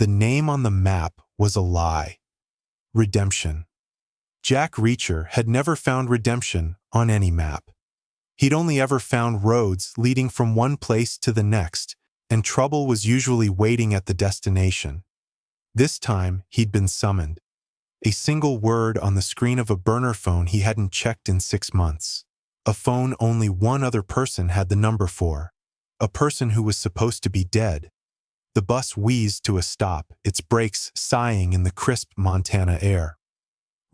The name on the map was a lie. Redemption. Jack Reacher had never found redemption on any map. He'd only ever found roads leading from one place to the next, and trouble was usually waiting at the destination. This time, he'd been summoned. A single word on the screen of a burner phone he hadn't checked in 6 months. A phone only one other person had the number for. A person who was supposed to be dead. The bus wheezed to a stop, its brakes sighing in the crisp Montana air.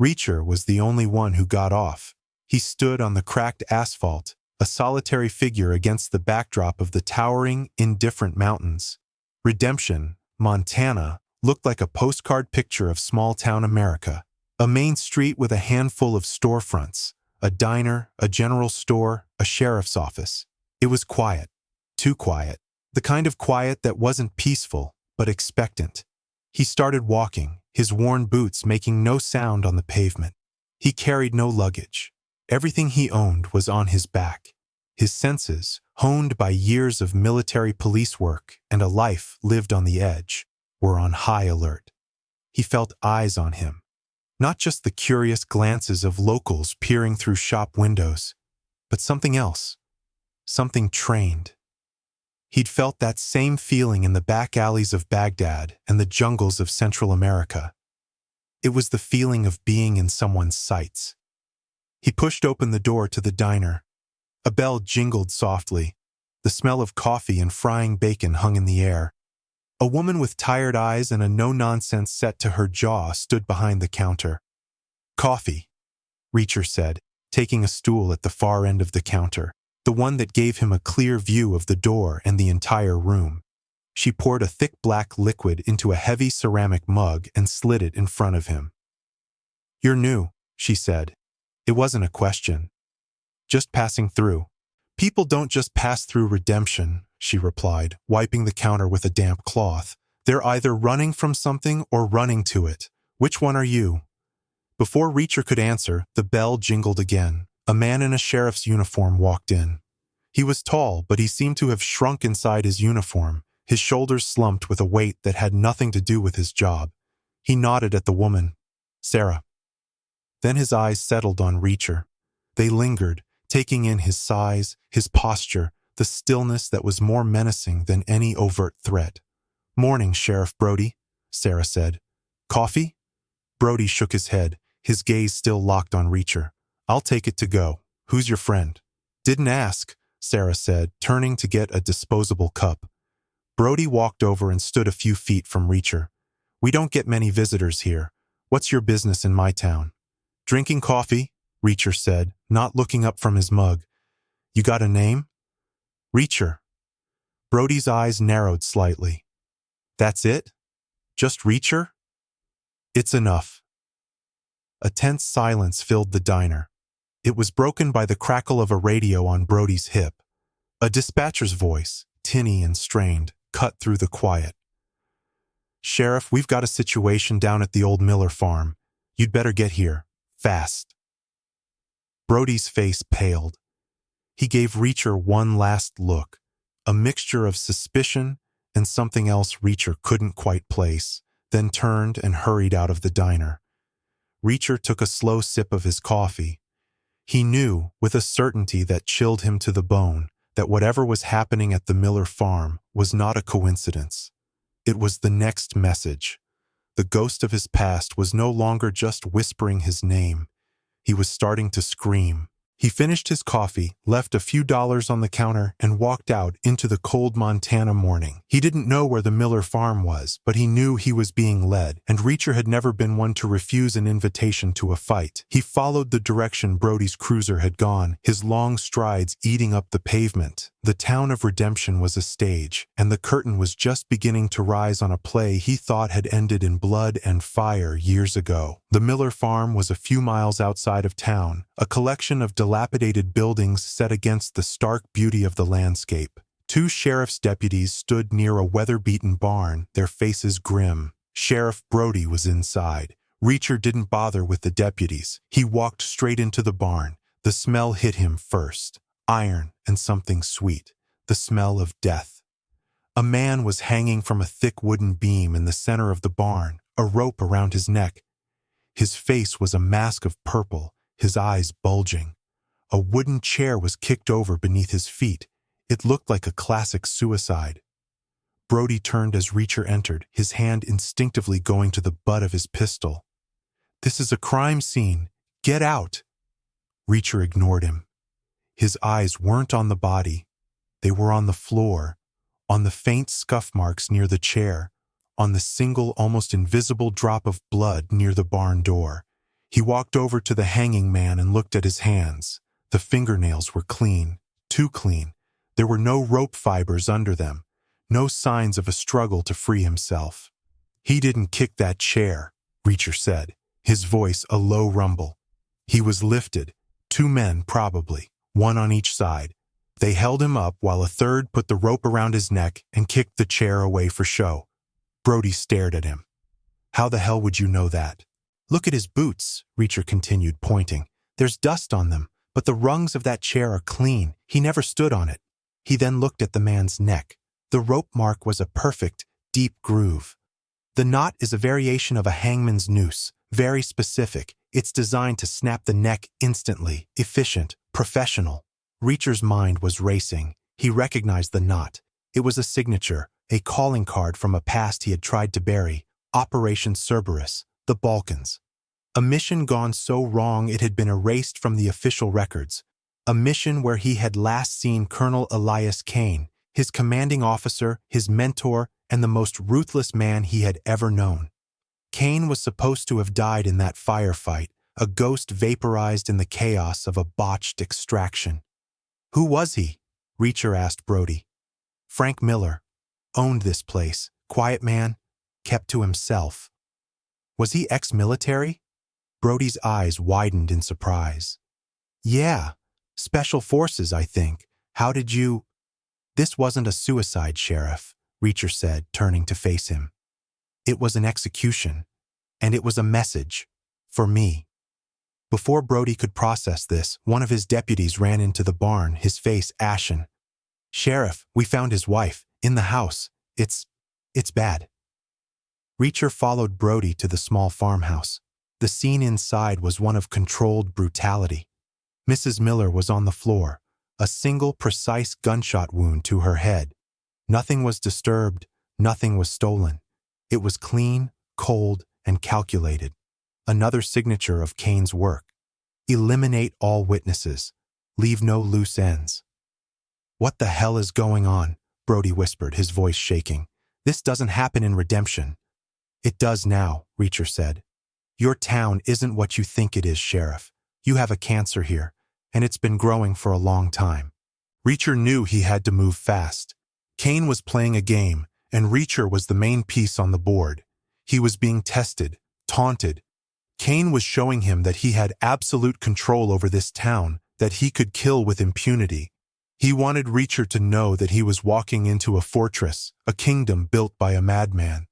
Reacher was the only one who got off. He stood on the cracked asphalt, a solitary figure against the backdrop of the towering, indifferent mountains. Redemption, Montana, looked like a postcard picture of small-town America. A main street with a handful of storefronts, a diner, a general store, a sheriff's office. It was quiet. Too quiet. The kind of quiet that wasn't peaceful, but expectant. He started walking, his worn boots making no sound on the pavement. He carried no luggage. Everything he owned was on his back. His senses, honed by years of military police work and a life lived on the edge, were on high alert. He felt eyes on him. Not just the curious glances of locals peering through shop windows, but something else. Something trained. He'd felt that same feeling in the back alleys of Baghdad and the jungles of Central America. It was the feeling of being in someone's sights. He pushed open the door to the diner. A bell jingled softly. The smell of coffee and frying bacon hung in the air. A woman with tired eyes and a no-nonsense set to her jaw stood behind the counter. "Coffee," Reacher said, taking a stool at the far end of the counter, the one that gave him a clear view of the door and the entire room. She poured a thick black liquid into a heavy ceramic mug and slid it in front of him. "You're new," she said. It wasn't a question. "Just passing through." "People don't just pass through redemption," she replied, wiping the counter with a damp cloth. "They're either running from something or running to it. Which one are you?" Before Reacher could answer, the bell jingled again. A man in a sheriff's uniform walked in. He was tall, but he seemed to have shrunk inside his uniform, his shoulders slumped with a weight that had nothing to do with his job. He nodded at the woman. "Sarah." Then his eyes settled on Reacher. They lingered, taking in his size, his posture, the stillness that was more menacing than any overt threat. "Morning, Sheriff Brody," Sarah said. "Coffee?" Brody shook his head, his gaze still locked on Reacher. "I'll take it to go. Who's your friend?" "Didn't ask," Sarah said, turning to get a disposable cup. Brody walked over and stood a few feet from Reacher. "We don't get many visitors here. What's your business in my town?" "Drinking coffee," Reacher said, not looking up from his mug. "You got a name?" "Reacher." Brody's eyes narrowed slightly. "That's it? Just Reacher?" "It's enough." A tense silence filled the diner. It was broken by the crackle of a radio on Brody's hip. A dispatcher's voice, tinny and strained, cut through the quiet. "Sheriff, we've got a situation down at the old Miller farm. You'd better get here. Fast." Brody's face paled. He gave Reacher one last look, a mixture of suspicion and something else Reacher couldn't quite place, then turned and hurried out of the diner. Reacher took a slow sip of his coffee. He knew, with a certainty that chilled him to the bone, that whatever was happening at the Miller farm was not a coincidence. It was the next message. The ghost of his past was no longer just whispering his name. He was starting to scream. He finished his coffee, left a few dollars on the counter, and walked out into the cold Montana morning. He didn't know where the Miller farm was, but he knew he was being led, and Reacher had never been one to refuse an invitation to a fight. He followed the direction Brody's cruiser had gone, his long strides eating up the pavement. The town of Redemption was a stage, and the curtain was just beginning to rise on a play he thought had ended in blood and fire years ago. The Miller farm was a few miles outside of town, a collection of dilapidated buildings set against the stark beauty of the landscape. Two sheriff's deputies stood near a weather-beaten barn, their faces grim. Sheriff Brody was inside. Reacher didn't bother with the deputies. He walked straight into the barn. The smell hit him first. Iron and something sweet. The smell of death. A man was hanging from a thick wooden beam in the center of the barn, a rope around his neck. His face was a mask of purple, his eyes bulging. A wooden chair was kicked over beneath his feet. It looked like a classic suicide. Brody turned as Reacher entered, his hand instinctively going to the butt of his pistol. "This is a crime scene. Get out!" Reacher ignored him. His eyes weren't on the body. They were on the floor, on the faint scuff marks near the chair, on the single, almost invisible drop of blood near the barn door. He walked over to the hanging man and looked at his hands. The fingernails were clean, too clean. There were no rope fibers under them, no signs of a struggle to free himself. "He didn't kick that chair," Reacher said, his voice a low rumble. He was lifted, 2 men probably, one on each side. They held him up while a third put the rope around his neck and kicked the chair away for show. Brody stared at him. "How the hell would you know that?" "Look at his boots," Reacher continued, pointing. "There's dust on them, but the rungs of that chair are clean. He never stood on it." He then looked at the man's neck. The rope mark was a perfect, deep groove. "The knot is a variation of a hangman's noose, very specific. It's designed to snap the neck instantly, efficient, professional." Reacher's mind was racing. He recognized the knot. It was a signature, a calling card from a past he had tried to bury. Operation Cerberus, the Balkans. A mission gone so wrong it had been erased from the official records. A mission where he had last seen Colonel Elias Kane, his commanding officer, his mentor, and the most ruthless man he had ever known. Kane was supposed to have died in that firefight, a ghost vaporized in the chaos of a botched extraction. "Who was he?" Reacher asked Brody. "Frank Miller. Owned this place. Quiet man. Kept to himself." "Was he ex-military?" Brody's eyes widened in surprise. "Yeah. Special Forces, I think. How did you—" "This wasn't a suicide, Sheriff," Reacher said, turning to face him. "It was an execution. And it was a message. For me." Before Brody could process this, one of his deputies ran into the barn, his face ashen. "Sheriff, we found his wife. In the house. It's bad." Reacher followed Brody to the small farmhouse. The scene inside was one of controlled brutality. Mrs. Miller was on the floor, a single precise gunshot wound to her head. Nothing was disturbed, nothing was stolen. It was clean, cold, and calculated. Another signature of Kane's work. Eliminate all witnesses. Leave no loose ends. "What the hell is going on?" Brody whispered, his voice shaking. "This doesn't happen in Redemption." "It does now," Reacher said. "Your town isn't what you think it is, Sheriff. You have a cancer here, and it's been growing for a long time." Reacher knew he had to move fast. Kane was playing a game, and Reacher was the main piece on the board. He was being tested, taunted. Kane was showing him that he had absolute control over this town, that he could kill with impunity. He wanted Reacher to know that he was walking into a fortress, a kingdom built by a madman.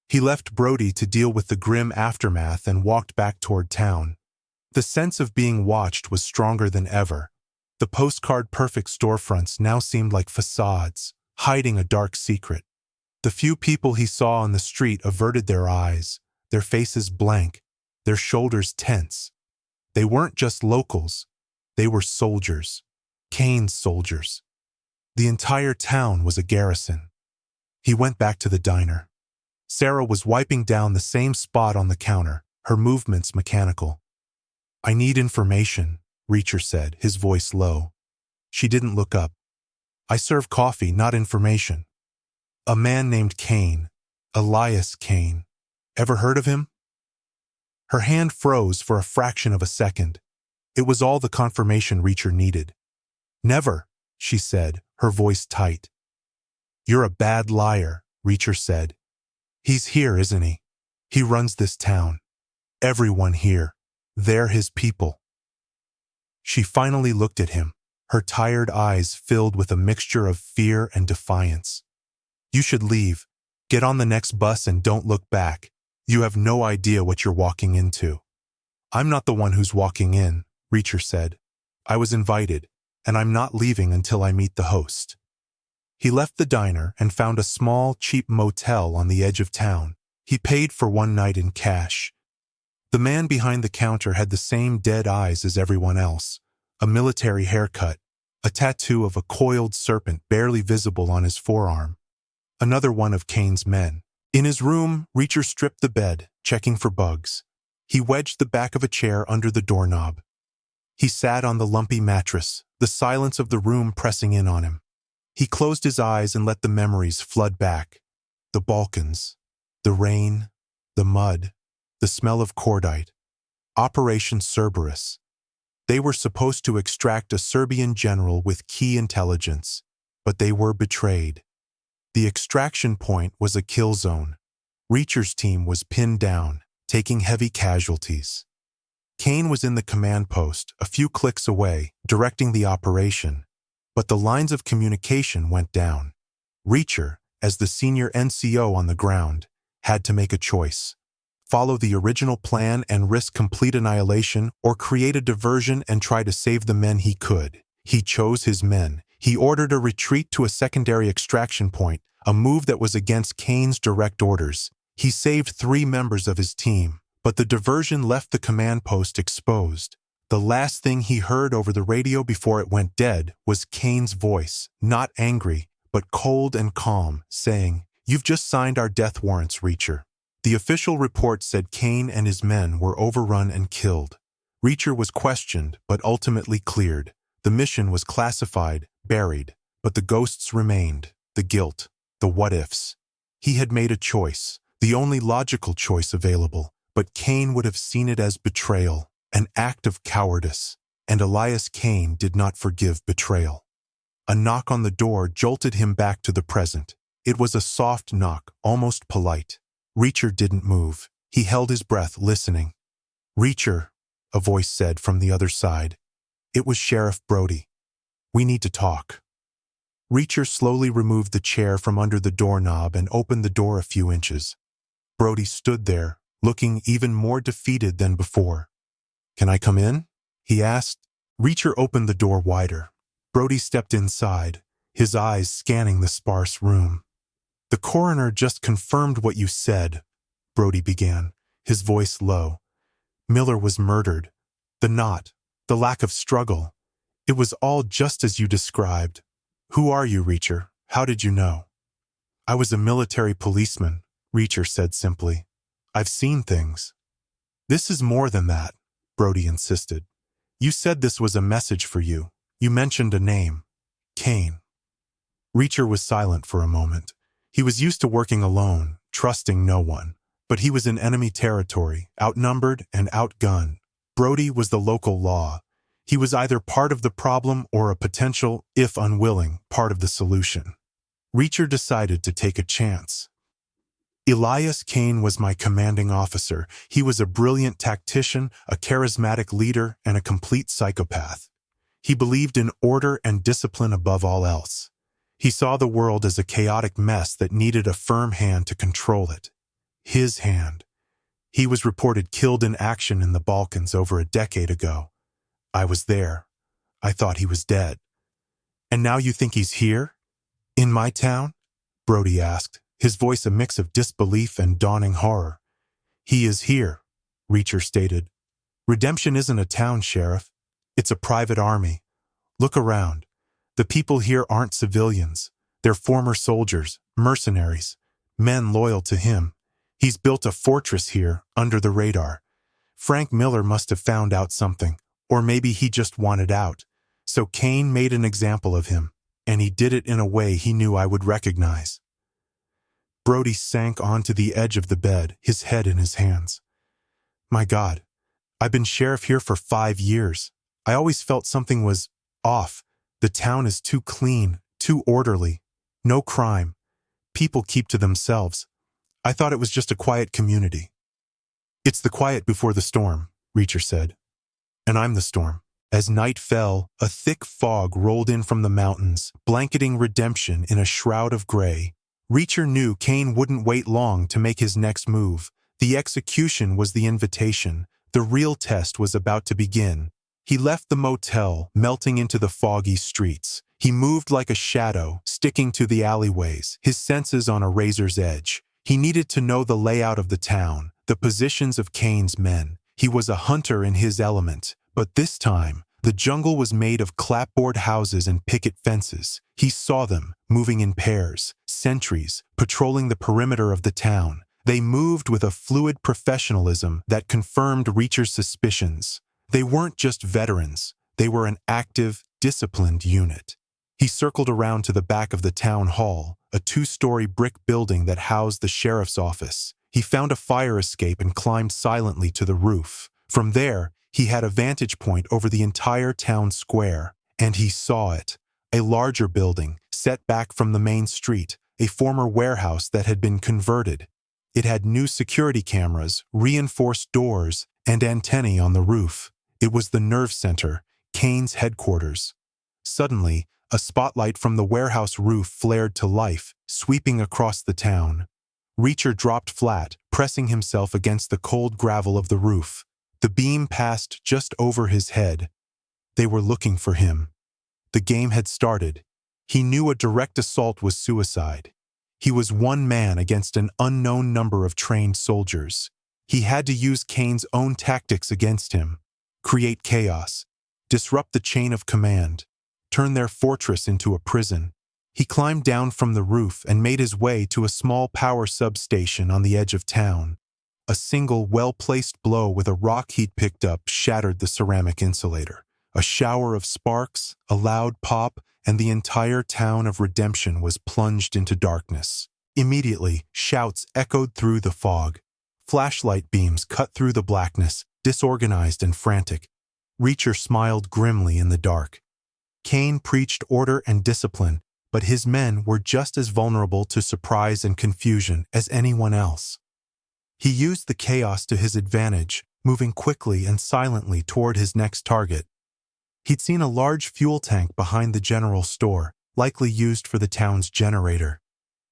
He left Brody to deal with the grim aftermath and walked back toward town. The sense of being watched was stronger than ever. The postcard-perfect storefronts now seemed like facades, hiding a dark secret. The few people he saw on the street averted their eyes, their faces blank, their shoulders tense. They weren't just locals. They were soldiers. Kane's soldiers. The entire town was a garrison. He went back to the diner. Sarah was wiping down the same spot on the counter, her movements mechanical. "I need information," Reacher said, his voice low. She didn't look up. "I serve coffee, not information." "A man named Kane. Elias Kane. Ever heard of him?" Her hand froze for a fraction of a second. It was all the confirmation Reacher needed. "Never," she said, her voice tight. "You're a bad liar," Reacher said. "He's here, isn't he? He runs this town. Everyone here. They're his people." She finally looked at him, her tired eyes filled with a mixture of fear and defiance. "You should leave. Get on the next bus and don't look back. You have no idea what you're walking into." "I'm not the one who's walking in," Reacher said. "I was invited, and I'm not leaving until I meet the host." He left the diner and found a small, cheap motel on the edge of town. He paid for one night in cash. The man behind the counter had the same dead eyes as everyone else, a military haircut, a tattoo of a coiled serpent barely visible on his forearm. Another one of Kane's men. In his room, Reacher stripped the bed, checking for bugs. He wedged the back of a chair under the doorknob. He sat on the lumpy mattress, the silence of the room pressing in on him. He closed his eyes and let the memories flood back. The Balkans, the rain, the mud, the smell of cordite. Operation Cerberus. They were supposed to extract a Serbian general with key intelligence, but they were betrayed. The extraction point was a kill zone. Reacher's team was pinned down, taking heavy casualties. Kane was in the command post, a few clicks away, directing the operation, but the lines of communication went down. Reacher, as the senior NCO on the ground, had to make a choice. Follow the original plan and risk complete annihilation, or create a diversion and try to save the men he could. He chose his men. He ordered a retreat to a secondary extraction point, a move that was against Kane's direct orders. He saved 3 members of his team, but the diversion left the command post exposed. The last thing he heard over the radio before it went dead was Kane's voice, not angry, but cold and calm, saying, "You've just signed our death warrants, Reacher." The official report said Kane and his men were overrun and killed. Reacher was questioned, but ultimately cleared. The mission was classified, buried, but the ghosts remained, the guilt, the what-ifs. He had made a choice, the only logical choice available, but Kane would have seen it as betrayal, an act of cowardice, and Elias Kane did not forgive betrayal. A knock on the door jolted him back to the present. It was a soft knock, almost polite. Reacher didn't move. He held his breath, listening. "Reacher," a voice said from the other side. It was Sheriff Brody. "We need to talk." Reacher slowly removed the chair from under the doorknob and opened the door a few inches. Brody stood there, looking even more defeated than before. "Can I come in?" he asked. Reacher opened the door wider. Brody stepped inside, his eyes scanning the sparse room. "The coroner just confirmed what you said," Brody began, his voice low. "Miller was murdered. The knot, the lack of struggle. It was all just as you described. Who are you, Reacher? How did you know?" "I was a military policeman," Reacher said simply. "I've seen things." "This is more than that," Brody insisted. "You said this was a message for you. You mentioned a name. Kane." Reacher was silent for a moment. He was used to working alone, trusting no one. But he was in enemy territory, outnumbered and outgunned. Brody was the local law. He was either part of the problem or a potential, if unwilling, part of the solution. Reacher decided to take a chance. "Elias Kane was my commanding officer. He was a brilliant tactician, a charismatic leader, and a complete psychopath. He believed in order and discipline above all else. He saw the world as a chaotic mess that needed a firm hand to control it. His hand. He was reported killed in action in the Balkans over a decade ago. I was there. I thought he was dead." "And now you think he's here? In my town?" Brody asked, his voice a mix of disbelief and dawning horror. "He is here," Reacher stated. "Redemption isn't a town, Sheriff. It's a private army. Look around. The people here aren't civilians. They're former soldiers, mercenaries, men loyal to him. He's built a fortress here, under the radar. Frank Miller must have found out something, or maybe he just wanted out. So Kane made an example of him, and he did it in a way he knew I would recognize." Brody sank onto the edge of the bed, his head in his hands. "My God, I've been sheriff here for 5 years. I always felt something was off. The town is too clean, too orderly. No crime. People keep to themselves. I thought it was just a quiet community." "It's the quiet before the storm," Reacher said. "And I'm the storm." As night fell, a thick fog rolled in from the mountains, blanketing Redemption in a shroud of gray. Reacher knew Kane wouldn't wait long to make his next move. The execution was the invitation. The real test was about to begin. He left the motel, melting into the foggy streets. He moved like a shadow, sticking to the alleyways, his senses on a razor's edge. He needed to know the layout of the town, the positions of Kane's men. He was a hunter in his element, but this time, the jungle was made of clapboard houses and picket fences. He saw them, moving in pairs, sentries, patrolling the perimeter of the town. They moved with a fluid professionalism that confirmed Reacher's suspicions. They weren't just veterans. They were an active, disciplined unit. He circled around to the back of the town hall, a 2-story brick building that housed the sheriff's office. He found a fire escape and climbed silently to the roof. From there, he had a vantage point over the entire town square, and he saw it. A larger building, set back from the main street, a former warehouse that had been converted. It had new security cameras, reinforced doors, and antennae on the roof. It was the nerve center, Kane's headquarters. Suddenly, a spotlight from the warehouse roof flared to life, sweeping across the town. Reacher dropped flat, pressing himself against the cold gravel of the roof. The beam passed just over his head. They were looking for him. The game had started. He knew a direct assault was suicide. He was one man against an unknown number of trained soldiers. He had to use Kane's own tactics against him. Create chaos. Disrupt the chain of command. Turn their fortress into a prison. He climbed down from the roof and made his way to a small power substation on the edge of town. A single, well-placed blow with a rock he'd picked up shattered the ceramic insulator. A shower of sparks, a loud pop, and the entire town of Redemption was plunged into darkness. Immediately, shouts echoed through the fog. Flashlight beams cut through the blackness, disorganized and frantic. Reacher smiled grimly in the dark. Kane preached order and discipline, but his men were just as vulnerable to surprise and confusion as anyone else. He used the chaos to his advantage, moving quickly and silently toward his next target. He'd seen a large fuel tank behind the general store, likely used for the town's generator.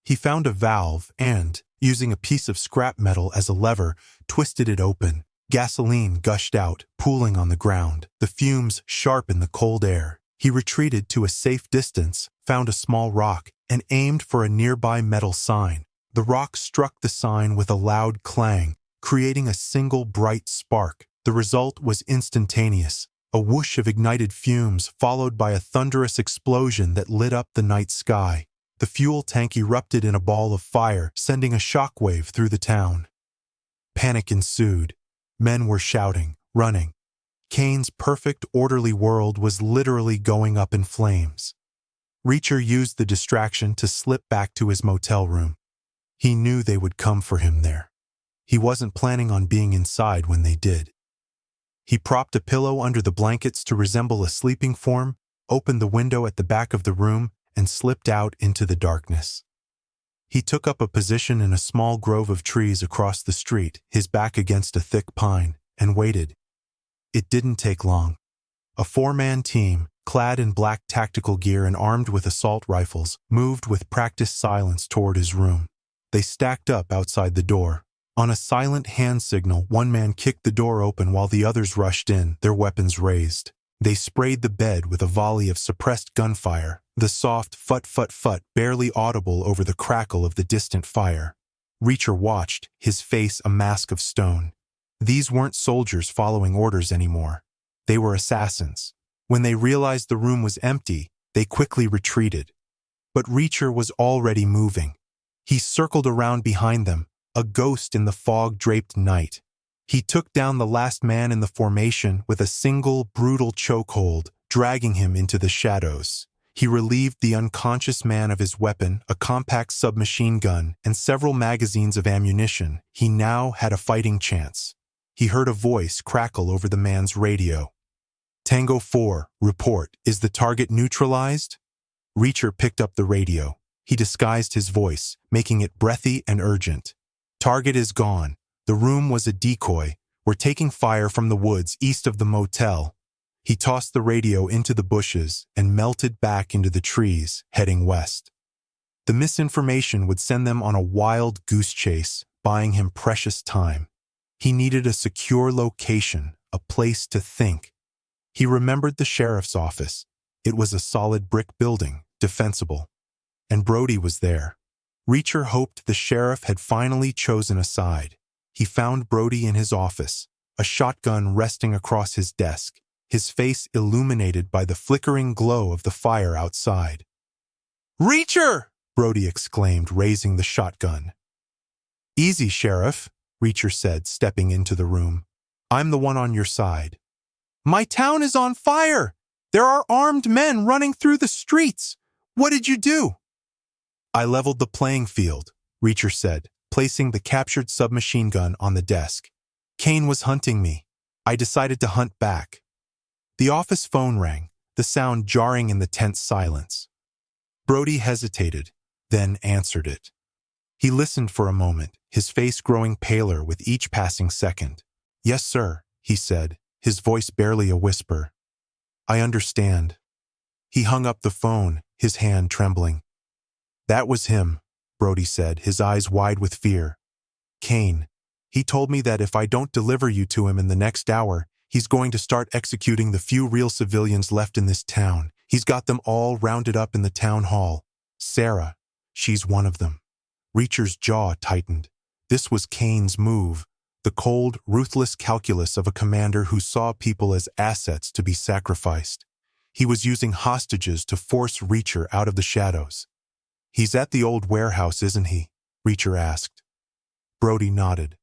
He found a valve and, using a piece of scrap metal as a lever, twisted it open. Gasoline gushed out, pooling on the ground, the fumes sharp in the cold air. He retreated to a safe distance, found a small rock, and aimed for a nearby metal sign. The rock struck the sign with a loud clang, creating a single bright spark. The result was instantaneous, a whoosh of ignited fumes followed by a thunderous explosion that lit up the night sky. The fuel tank erupted in a ball of fire, sending a shockwave through the town. Panic ensued. Men were shouting, running. Kane's perfect, orderly world was literally going up in flames. Reacher used the distraction to slip back to his motel room. He knew they would come for him there. He wasn't planning on being inside when they did. He propped a pillow under the blankets to resemble a sleeping form, opened the window at the back of the room, and slipped out into the darkness. He took up a position in a small grove of trees across the street, his back against a thick pine, and waited. It didn't take long. A 4-man team, clad in black tactical gear and armed with assault rifles, moved with practiced silence toward his room. They stacked up outside the door. On a silent hand signal, one man kicked the door open while the others rushed in, their weapons raised. They sprayed the bed with a volley of suppressed gunfire, the soft fut-fut-fut barely audible over the crackle of the distant fire. Reacher watched, his face a mask of stone. These weren't soldiers following orders anymore. They were assassins. When they realized the room was empty, they quickly retreated. But Reacher was already moving. He circled around behind them, a ghost in the fog-draped night. He took down the last man in the formation with a single, brutal chokehold, dragging him into the shadows. He relieved the unconscious man of his weapon, a compact submachine gun, and several magazines of ammunition. He now had a fighting chance. He heard a voice crackle over the man's radio. "Tango 4, report. Is the target neutralized?" Reacher picked up the radio. He disguised his voice, making it breathy and urgent. "Target is gone. The room was a decoy. We're taking fire from the woods east of the motel." He tossed the radio into the bushes and melted back into the trees, heading west. The misinformation would send them on a wild goose chase, buying him precious time. He needed a secure location, a place to think. He remembered the sheriff's office. It was a solid brick building, defensible. And Brody was there. Reacher hoped the sheriff had finally chosen a side. He found Brody in his office, a shotgun resting across his desk, his face illuminated by the flickering glow of the fire outside. "Reacher!" Brody exclaimed, raising the shotgun. "Easy, Sheriff," Reacher said, stepping into the room. "I'm the one on your side." "My town is on fire! There are armed men running through the streets! What did you do?" "I leveled the playing field," Reacher said, placing the captured submachine gun on the desk. "Kane was hunting me. I decided to hunt back." The office phone rang, the sound jarring in the tense silence. Brody hesitated, then answered it. He listened for a moment, his face growing paler with each passing second. "Yes, sir," he said, his voice barely a whisper. "I understand." He hung up the phone, his hand trembling. "That was him," Brody said, his eyes wide with fear. "Kane. He told me that if I don't deliver you to him in the next hour, he's going to start executing the few real civilians left in this town. He's got them all rounded up in the town hall. Sarah, she's one of them." Reacher's jaw tightened. This was Kane's move, the cold, ruthless calculus of a commander who saw people as assets to be sacrificed. He was using hostages to force Reacher out of the shadows. "He's at the old warehouse, isn't he?" Reacher asked. Brody nodded.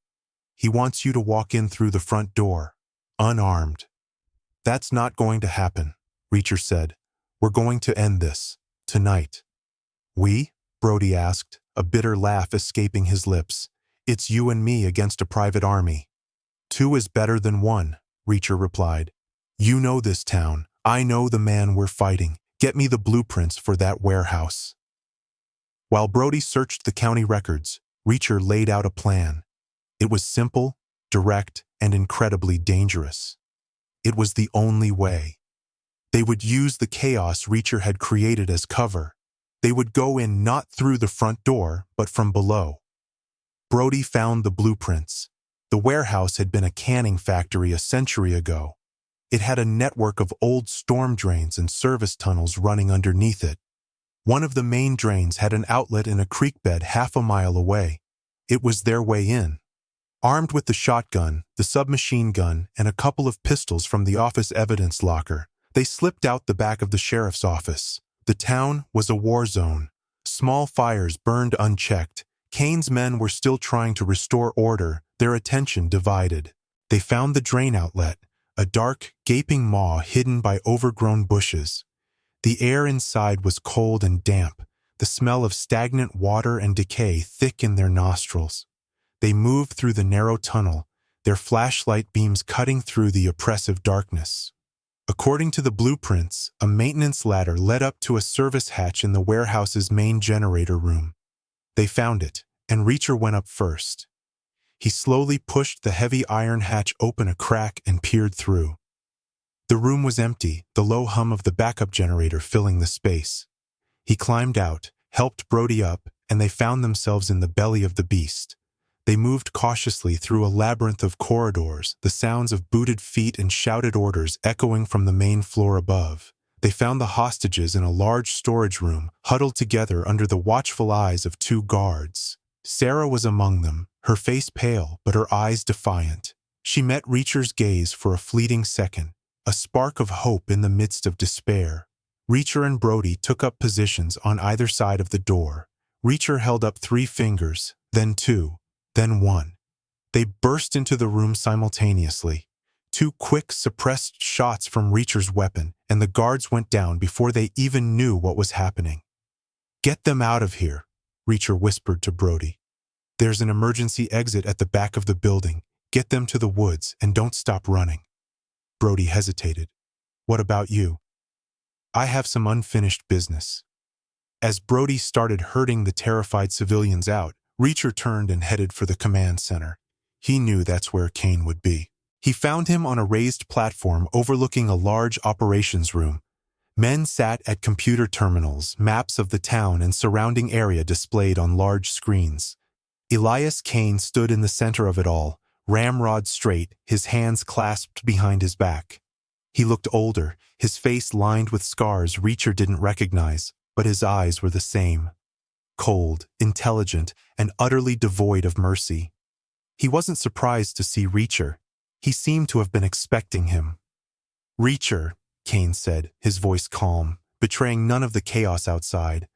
"He wants you to walk in through the front door, unarmed." "That's not going to happen," Reacher said. "We're going to end this, tonight." "We?" Brody asked, a bitter laugh escaping his lips. "It's you and me against a private army." "Two is better than one," Reacher replied. "You know this town. I know the man we're fighting. Get me the blueprints for that warehouse." While Brody searched the county records, Reacher laid out a plan. It was simple, direct, and incredibly dangerous. It was the only way. They would use the chaos Reacher had created as cover. They would go in not through the front door, but from below. Brody found the blueprints. The warehouse had been a canning factory a century ago. It had a network of old storm drains and service tunnels running underneath it. One of the main drains had an outlet in a creek bed half a mile away. It was their way in. Armed with the shotgun, the submachine gun, and a couple of pistols from the office evidence locker, they slipped out the back of the sheriff's office. The town was a war zone. Small fires burned unchecked. Kane's men were still trying to restore order, their attention divided. They found the drain outlet, a dark, gaping maw hidden by overgrown bushes. The air inside was cold and damp, the smell of stagnant water and decay thick in their nostrils. They moved through the narrow tunnel, their flashlight beams cutting through the oppressive darkness. According to the blueprints, a maintenance ladder led up to a service hatch in the warehouse's main generator room. They found it, and Reacher went up first. He slowly pushed the heavy iron hatch open a crack and peered through. The room was empty, the low hum of the backup generator filling the space. He climbed out, helped Brody up, and they found themselves in the belly of the beast. They moved cautiously through a labyrinth of corridors, the sounds of booted feet and shouted orders echoing from the main floor above. They found the hostages in a large storage room, huddled together under the watchful eyes of two guards. Sarah was among them, her face pale but her eyes defiant. She met Reacher's gaze for a fleeting second, a spark of hope in the midst of despair. Reacher and Brody took up positions on either side of the door. Reacher held up 3 fingers, then 2. Then 1. They burst into the room simultaneously. 2 quick, suppressed shots from Reacher's weapon, and the guards went down before they even knew what was happening. "Get them out of here," Reacher whispered to Brody. "There's an emergency exit at the back of the building. Get them to the woods and don't stop running." Brody hesitated. "What about you?" "I have some unfinished business." As Brody started herding the terrified civilians out, Reacher turned and headed for the command center. He knew that's where Kane would be. He found him on a raised platform overlooking a large operations room. Men sat at computer terminals, maps of the town and surrounding area displayed on large screens. Elias Kane stood in the center of it all, ramrod straight, his hands clasped behind his back. He looked older, his face lined with scars Reacher didn't recognize, but his eyes were the same. Cold, intelligent, and utterly devoid of mercy. He wasn't surprised to see Reacher. He seemed to have been expecting him. "Reacher," Kane said, his voice calm, betraying none of the chaos outside.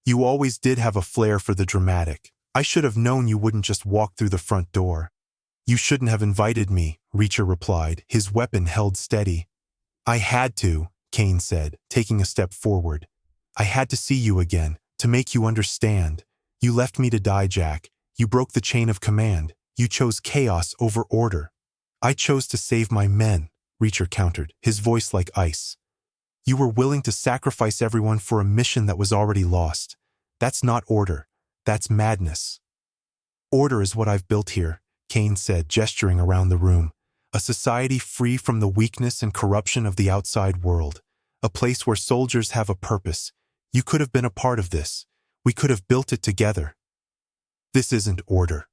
"You always did have a flair for the dramatic. I should have known you wouldn't just walk through the front door." "You shouldn't have invited me," Reacher replied, his weapon held steady. "I had to," Kane said, taking a step forward. "I had to see you again, to make you understand. You left me to die, Jack. You broke the chain of command. You chose chaos over order." "I chose to save my men," Reacher countered, his voice like ice. "You were willing to sacrifice everyone for a mission that was already lost. That's not order. That's madness." "Order is what I've built here," Kane said, gesturing around the room. "A society free from the weakness and corruption of the outside world. A place where soldiers have a purpose. You could have been a part of this. We could have built it together." "This isn't order,"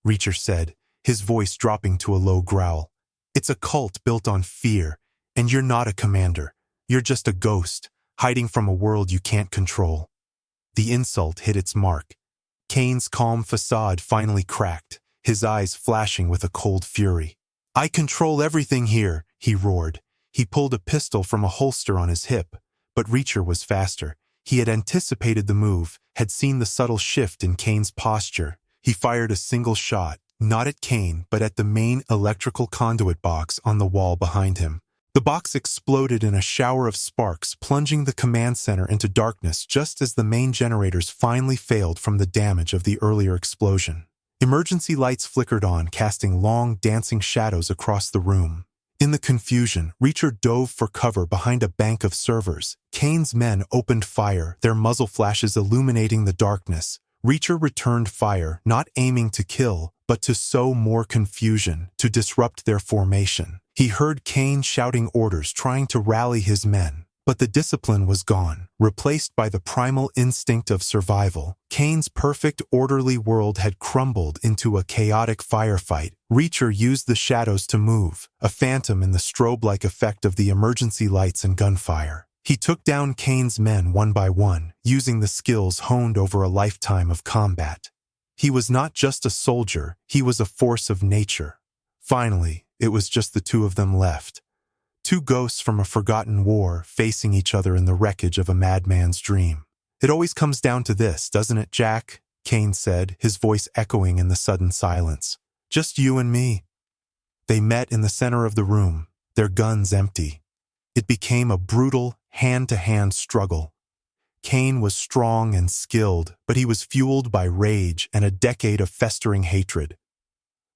Reacher said, his voice dropping to a low growl. "It's a cult built on fear, and you're not a commander. You're just a ghost, hiding from a world you can't control." The insult hit its mark. Kane's calm facade finally cracked, his eyes flashing with a cold fury. "I control everything here," he roared. He pulled a pistol from a holster on his hip, but Reacher was faster. He had anticipated the move, had seen the subtle shift in Kane's posture. He fired a single shot, not at Kane, but at the main electrical conduit box on the wall behind him. The box exploded in a shower of sparks, plunging the command center into darkness just as the main generators finally failed from the damage of the earlier explosion. Emergency lights flickered on, casting long, dancing shadows across the room. In the confusion, Reacher dove for cover behind a bank of servers. Kane's men opened fire, their muzzle flashes illuminating the darkness. Reacher returned fire, not aiming to kill, but to sow more confusion, to disrupt their formation. He heard Kane shouting orders, trying to rally his men. But the discipline was gone, replaced by the primal instinct of survival. Kane's perfect, orderly world had crumbled into a chaotic firefight. Reacher used the shadows to move, a phantom in the strobe-like effect of the emergency lights and gunfire. He took down Kane's men one by one, using the skills honed over a lifetime of combat. He was not just a soldier, he was a force of nature. Finally, it was just the two of them left. Two ghosts from a forgotten war facing each other in the wreckage of a madman's dream. "It always comes down to this, doesn't it, Jack?" Kane said, his voice echoing in the sudden silence. "Just you and me." They met in the center of the room, their guns empty. It became a brutal, hand-to-hand struggle. Kane was strong and skilled, but he was fueled by rage and a decade of festering hatred.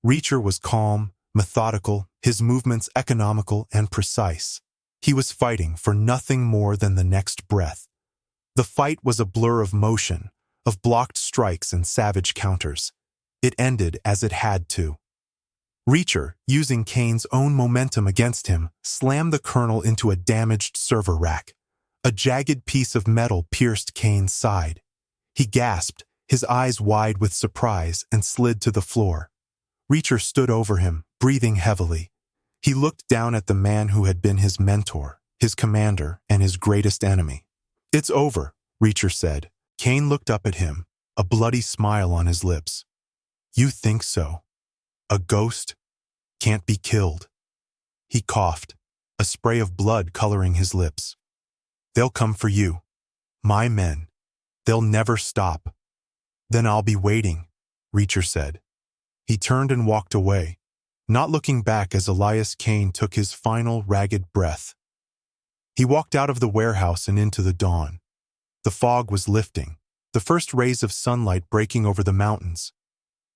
Reacher was calm, methodical, his movements economical and precise. He was fighting for nothing more than the next breath. The fight was a blur of motion, of blocked strikes and savage counters. It ended as it had to. Reacher, using Kane's own momentum against him, slammed the colonel into a damaged server rack. A jagged piece of metal pierced Kane's side. He gasped, his eyes wide with surprise, and slid to the floor. Reacher stood over him, breathing heavily. He looked down at the man who had been his mentor, his commander, and his greatest enemy. "It's over," Reacher said. Kane looked up at him, a bloody smile on his lips. "You think so? A ghost can't be killed." He coughed, a spray of blood coloring his lips. "They'll come for you. My men. They'll never stop." "Then I'll be waiting," Reacher said. He turned and walked away, not looking back as Elias Kane took his final ragged breath. He walked out of the warehouse and into the dawn. The fog was lifting, the first rays of sunlight breaking over the mountains.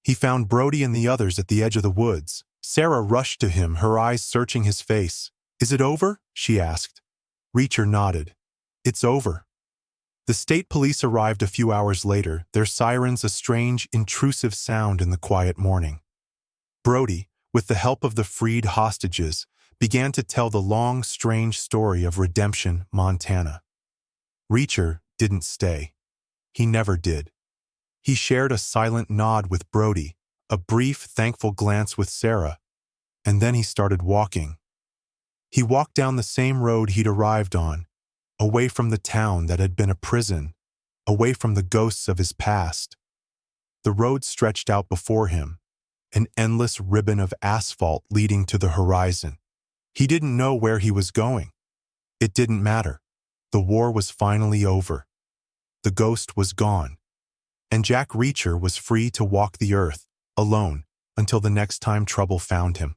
He found Brody and the others at the edge of the woods. Sarah rushed to him, her eyes searching his face. "Is it over?" she asked. Reacher nodded. "It's over." The state police arrived a few hours later, their sirens a strange, intrusive sound in the quiet morning. Brody, with the help of the freed hostages, began to tell the long, strange story of Redemption, Montana. Reacher didn't stay. He never did. He shared a silent nod with Brody, a brief, thankful glance with Sarah, and then he started walking. He walked down the same road he'd arrived on, away from the town that had been a prison, away from the ghosts of his past. The road stretched out before him, an endless ribbon of asphalt leading to the horizon. He didn't know where he was going. It didn't matter. The war was finally over. The ghost was gone. And Jack Reacher was free to walk the earth, alone, until the next time trouble found him.